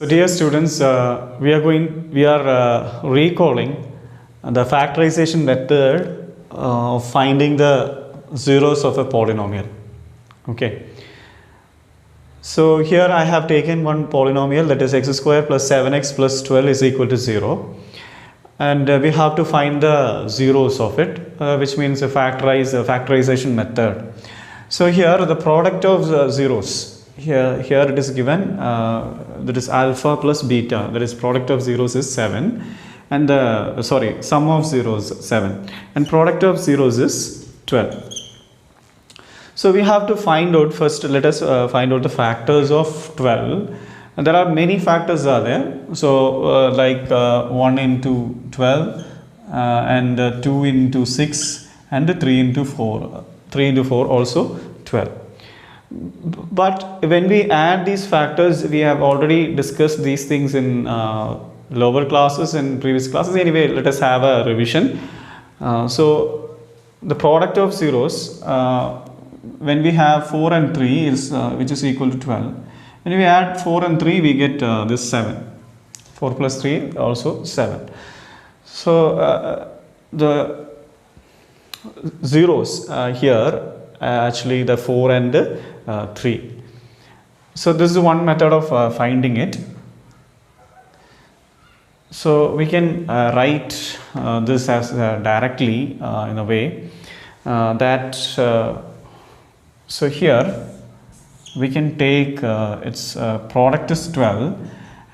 So dear students, we are recalling the factorization method of finding the zeros of a polynomial. Okay. So here I have taken one polynomial, that is x square plus 7x plus 12 is equal to 0, and we have to find the zeros of it, which means a factorization method. So here the product of zeros. Here it is given that is alpha plus beta, that is product of zeros is 7, and the sum of zeros 7, and product of zeros is 12. So we have to find out first. Let us find out the factors of 12. And there are many factors are there. So like 1 into 12 and 2 into 6 and 3 into 4. 3 into 4 also 12. But when we add these factors, we have already discussed these things in lower classes and previous classes. Anyway, let us have a revision. So the product of zeros, when we have 4 and 3 is which is equal to 12. When we add 4 and 3, we get this 7. 4 plus 3 also 7. So the zeros here actually the 4 and 3. So this is one method of finding it. So we can write this as directly in a way that so here we can take its product is 12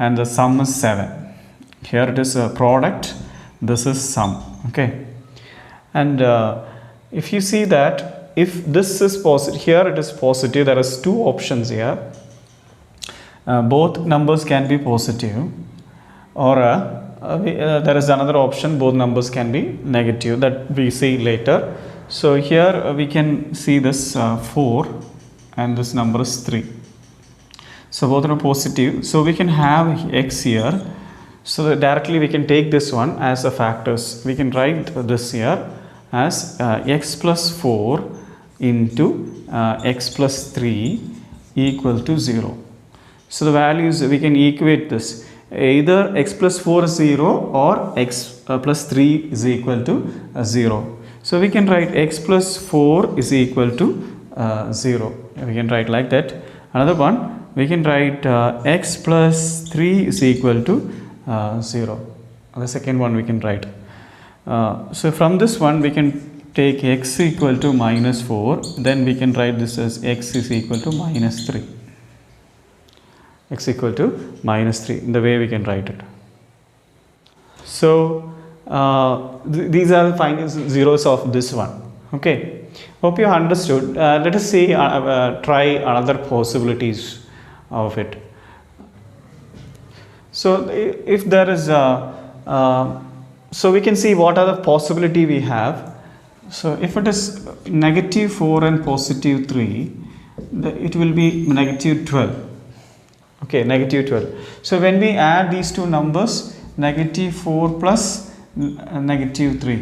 and the sum is 7. Here it is a product, this is sum. Okay, and if you see that if this is positive, here it is positive, there is two options here. Both numbers can be positive, or there is another option, both numbers can be negative, that we see later. So here we can see this 4 and this number is 3. So both are positive. So we can have x here. So that directly we can take this one as a factors. We can write this here as x plus 4 into x plus 3 equal to 0. So the values, we can equate this. Either x plus 4 is 0 or x plus 3 is equal to 0. So we can write x plus 4 is equal to 0. We can write like that. Another one, we can write x plus 3 is equal to 0. The second one we can write. So from this one we can take x equal to minus 4. Then we can write this as x is equal to minus 3. X equal to minus 3. In the way we can write it. So these are the findings zeros of this one. Okay, hope you understood. Let us see try another possibilities of it. So if there is so we can see what are the possibility we have. So if it is negative 4 and positive 3, it will be negative 12. Okay, negative 12. So when we add these two numbers, negative 4 plus negative 3,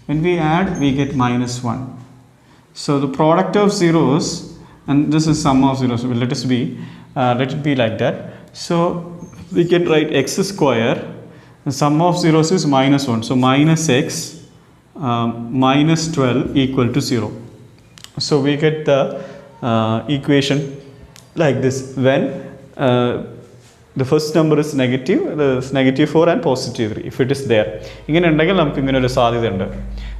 when we add we get minus 1. So the product of zeros, and this is sum of zeros, so let it be like that. So we can write x square, the sum of zeros is minus 1, so minus x minus 12 equal to 0. So we get the equation like this when the first number is negative, the negative 4 and positive 3, if it is there.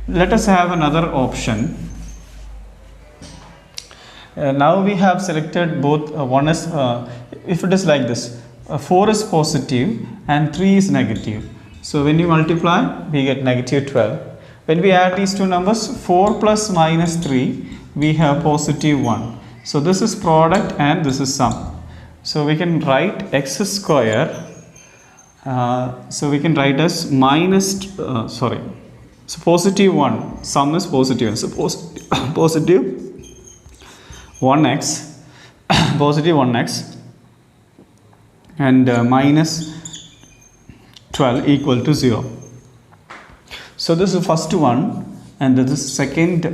Let us have another option. Now we have selected both. One is if it is like this, 4 is positive and 3 is negative. So when you multiply, we get negative 12. When we add these two numbers, 4 plus minus 3, we have positive 1. So this is product and this is sum. So we can write x square. So we can write as minus, so positive 1, sum is positive. So positive 1x, positive 1x and minus 12 equal to 0. So this is the first one, and this is second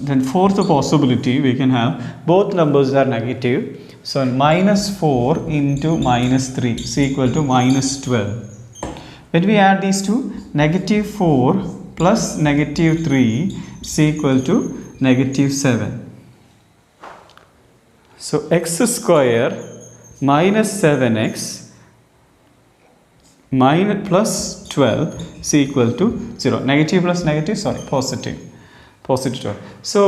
Then fourth possibility, we can have both numbers are negative. So minus 4 into minus 3 is equal to minus 12. When we add these two, negative 4 plus negative 3 is equal to negative 7. So x square minus 7x minus plus 12 is equal to 0. Negative plus negative, sorry, positive. Positive 12. So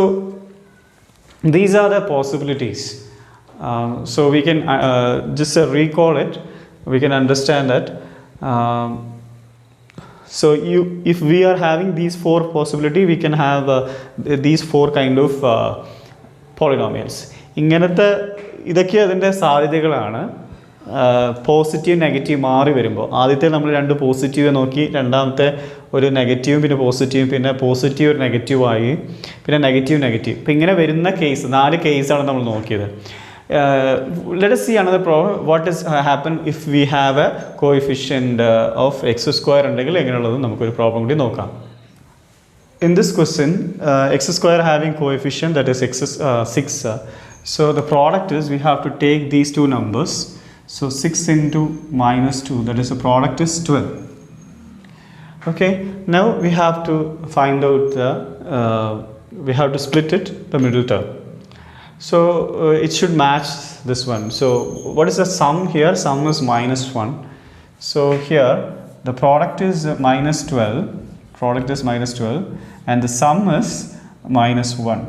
these are the possibilities. So we can just recall it. We can understand that. So if we are having these four possibility, we can have these four kind of polynomials. ഇങ്ങനത്തെ ഇതൊക്കെ അതിൻ്റെ സാധ്യതകളാണ്. Positive negative മാറി വരുമ്പോൾ ആദ്യത്തെ നമ്മൾ രണ്ട് positive നോക്കി, രണ്ടാമത്തെ ഒരു നെഗറ്റീവും പിന്നെ പോസിറ്റീവും, പിന്നെ പോസിറ്റീവ് ഒരു നെഗറ്റീവായി, പിന്നെ നെഗറ്റീവ് നെഗറ്റീവ്. ഇപ്പം ഇങ്ങനെ വരുന്ന കേസ് 4 കേസാണ് നമ്മൾ നോക്കിയത്. Let us see another problem. What is happen if we have a coefficient of x square ഉണ്ടെങ്കിൽ എങ്ങനെയുള്ളത് നമുക്കൊരു പ്രോബ്ലം കൂടി നോക്കാം. In this question, x square having coefficient that is 6. So the product is we have to take these two numbers. So 6 into minus 2, that is the product is 12. Okay, now we have to find out we have to split it, the middle term. So it should match this one. So what is the sum here? Sum is minus 1. So here the product is minus 12. Product is minus 12 and the sum is minus 1.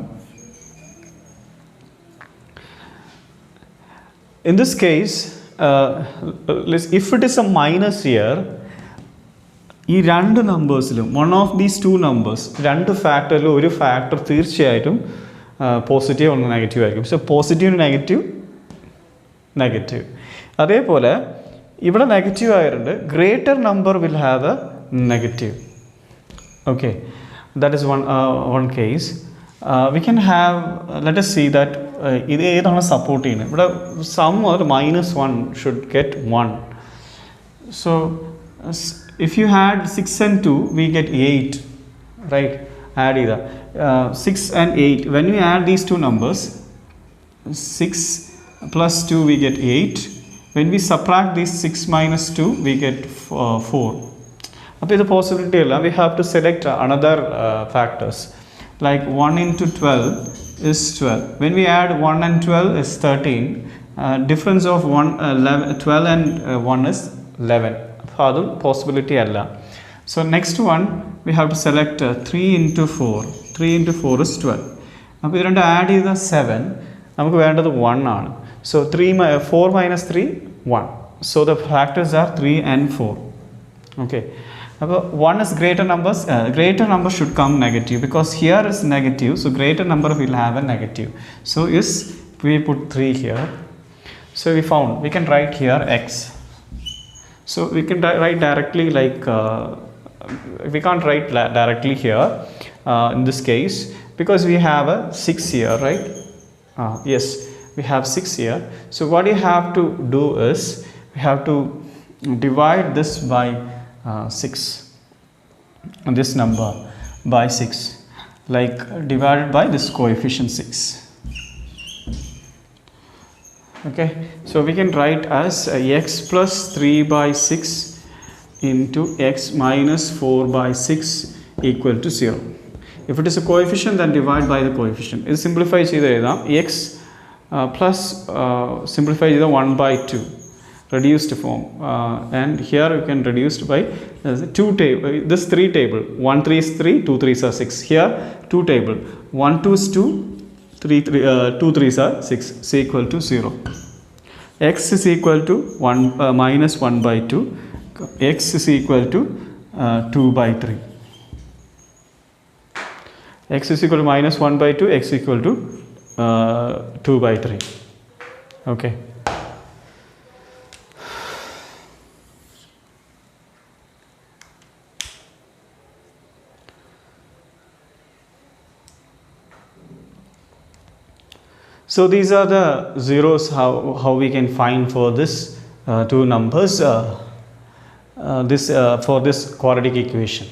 In this case, if it is a minus here, ഈ രണ്ട് നമ്പേഴ്സിലും one of these two numbers, രണ്ട് ഫാക്ടറിലും ഒരു factor തീർച്ചയായിട്ടും positive ഒന്ന് negative ആയിരിക്കും. So positive negative negative. അതേപോലെ ഇവിടെ നെഗറ്റീവ് ആയിട്ടുണ്ട്, greater number will have a negative. Okay, that is one case. We can have, let us see that ഇത് ഏതാണ് സപ്പോർട്ട് ചെയ്യുന്നത്. ഇവിടെ sum minus 1 should get 1. So if you had 6 and 2, we get 8, right? Add either 6 and 8. When we add these two numbers, 6 plus 2 we get 8. When we subtract this 6 minus 2 we get 4. Appo the possibility illa, we have to select another factors, like 1 into 12 is 12. When we add 1 and 12 is 13. Difference of 12 and 1 is 11. That's possibility alla. So next one we have to select 3 into 4. 3 into 4 is 12. Now we have to add either 7. നമുക്ക് വേണ്ടത് 1 ആണ്. So 4 minus 3 1. So the factors are 3 and 4. Okay. അപ്പോൾ 1 is greater numbers. Greater number should come negative because here is negative. So greater number will have a negative. So yes, we put 3 here. So we found we can write here x. So we can write directly like we can't write directly here in this case because we have a 6 here, right? Yes, we have 6 here. So what you have to do is we have to divide this by 6, this number by 6, like divided by this coefficient 6. Okay, so we can write as x plus 3 by 6 into x minus 4 by 6 equal to 0. If it is a coefficient, then divide by the coefficient. It simplifies either x plus simplify either 1 by 2 reduced form, and here you can reduce by 2 table. This 3 table, 1 3 is 3, 2 3s are 6. Here 2 table, 1 2 is 2, 2 3s are 6, is equal to 0. X is equal to 1 minus 1 by 2. X is equal to 2 by 3. X is equal to minus 1 by 2. X is equal to 2 by 3. Okay. So these are the zeros how we can find for this two numbers for this quadratic equation.